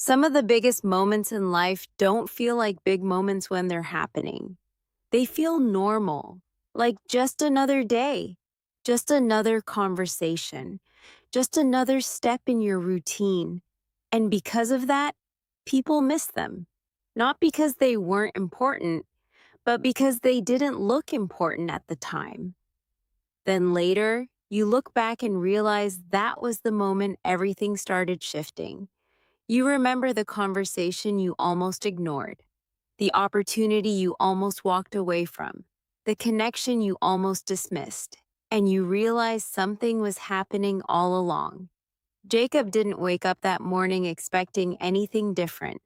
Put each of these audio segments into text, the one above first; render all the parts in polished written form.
Some of the biggest moments in life don't feel like big moments when they're happening. They feel normal, like just another day, just another conversation, just another step in your routine. And because of that, people miss them. Not because they weren't important, but because they didn't look important at the time. Then later, you look back and realize that was the moment everything started shifting. You remember the conversation you almost ignored, the opportunity you almost walked away from, the connection you almost dismissed, and you realize something was happening all along. Jacob didn't wake up that morning expecting anything different.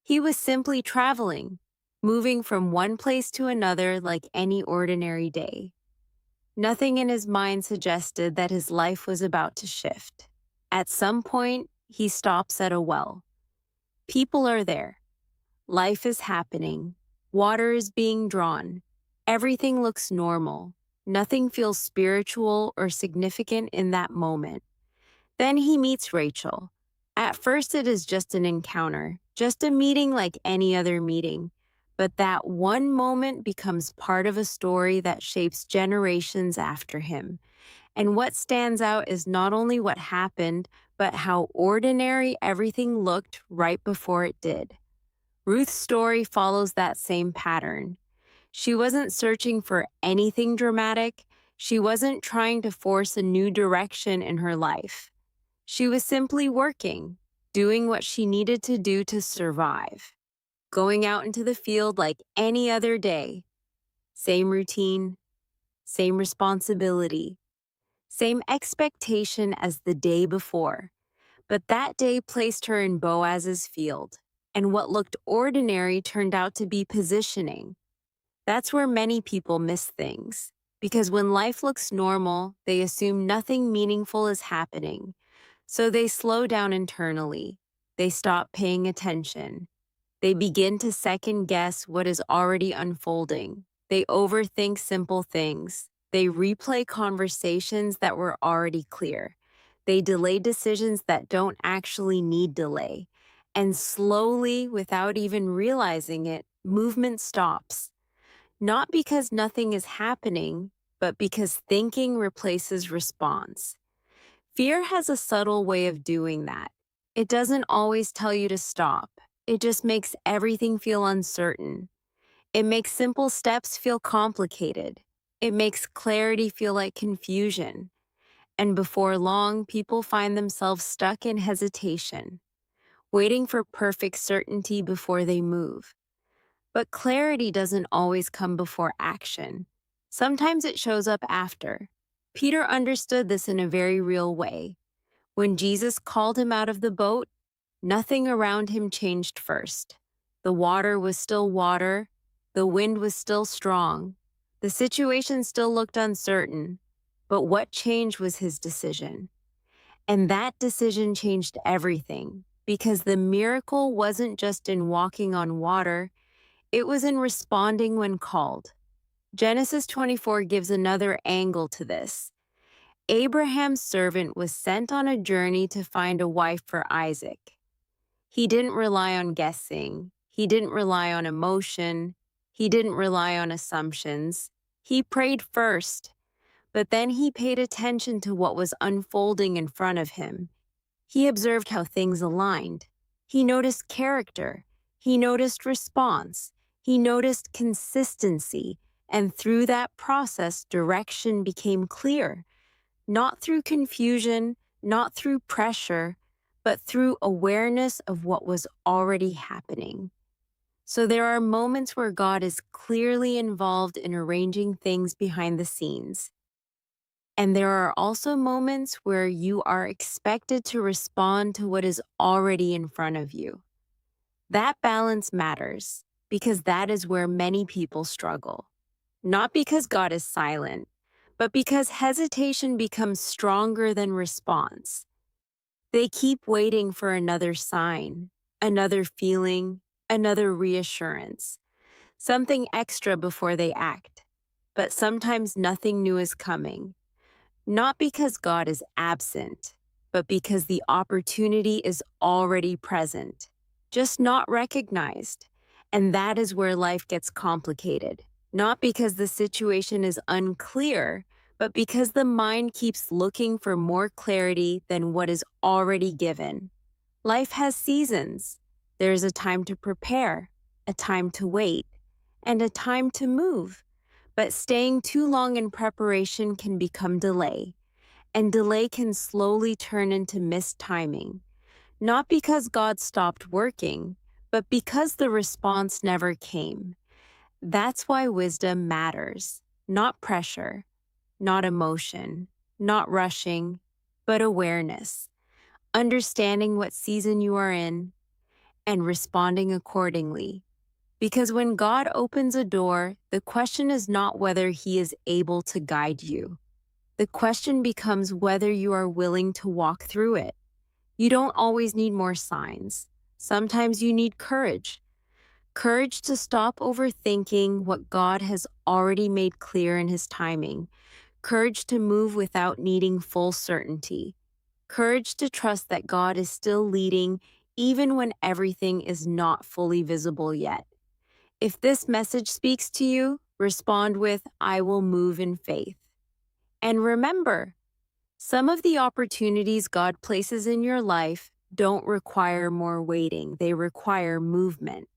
He was simply traveling, moving from one place to another like any ordinary day. Nothing in his mind suggested that his life was about to shift. At some point, he stops at a well. People are there. Life is happening. Water is being drawn. Everything looks normal. Nothing feels spiritual or significant in that moment. Then he meets Rachel. At first, it is just an encounter, just a meeting like any other meeting. But that one moment becomes part of a story that shapes generations after him. And what stands out is not only what happened, but how ordinary everything looked right before it did. Ruth's story follows that same pattern. She wasn't searching for anything dramatic. She wasn't trying to force a new direction in her life. She was simply working, doing what she needed to do to survive, going out into the field like any other day. Same routine, same responsibility, same expectation as the day before. But that day placed her in Boaz's field, and what looked ordinary turned out to be positioning. That's where many people miss things, because when life looks normal, they assume nothing meaningful is happening. So they slow down internally. They stop paying attention. They begin to second guess what is already unfolding. They overthink simple things. They replay conversations that were already clear. They delay decisions that don't actually need delay. And slowly, without even realizing it, movement stops. Not because nothing is happening, but because thinking replaces response. Fear has a subtle way of doing that. It doesn't always tell you to stop. It just makes everything feel uncertain. It makes simple steps feel complicated. It makes clarity feel like confusion. And before long, people find themselves stuck in hesitation, waiting for perfect certainty before they move. But clarity doesn't always come before action. Sometimes it shows up after. Peter understood this in a very real way. When Jesus called him out of the boat, nothing around him changed first. The water was still water. The wind was still strong. The situation still looked uncertain. But what changed was his decision. And that decision changed everything, because the miracle wasn't just in walking on water, it was in responding when called. Genesis 24 gives another angle to this. Abraham's servant was sent on a journey to find a wife for Isaac. He didn't rely on guessing. He didn't rely on emotion. He didn't rely on assumptions. He prayed first, but then he paid attention to what was unfolding in front of him. He observed how things aligned. He noticed character. He noticed response. He noticed consistency. And through that process, direction became clear. Not through confusion, not through pressure, but through awareness of what was already happening. So there are moments where God is clearly involved in arranging things behind the scenes. And there are also moments where you are expected to respond to what is already in front of you. That balance matters, because that is where many people struggle. Not because God is silent, but because hesitation becomes stronger than response. They keep waiting for another sign, another feeling, another reassurance, something extra before they act. But sometimes nothing new is coming, not because God is absent, but because the opportunity is already present. just not recognized. And that is where life gets complicated. Not because the situation is unclear, but because the mind keeps looking for more clarity than what is already given. Life has seasons. There is a time to prepare, a time to wait, and a time to move. But staying too long in preparation can become delay, and delay can slowly turn into missed timing. Not because God stopped working, but because the response never came. That's why wisdom matters. Not pressure, not emotion, not rushing, but awareness. Understanding what season you are in and responding accordingly. Because when God opens a door, the question is not whether He is able to guide you. The question becomes whether you are willing to walk through it. You don't always need more signs. Sometimes you need courage. Courage to stop overthinking what God has already made clear in His timing. Courage to move without needing full certainty. Courage to trust that God is still leading even when everything is not fully visible yet. If this message speaks to you, respond with, I will move in faith. And remember, some of the opportunities God places in your life don't require more waiting, they require movement.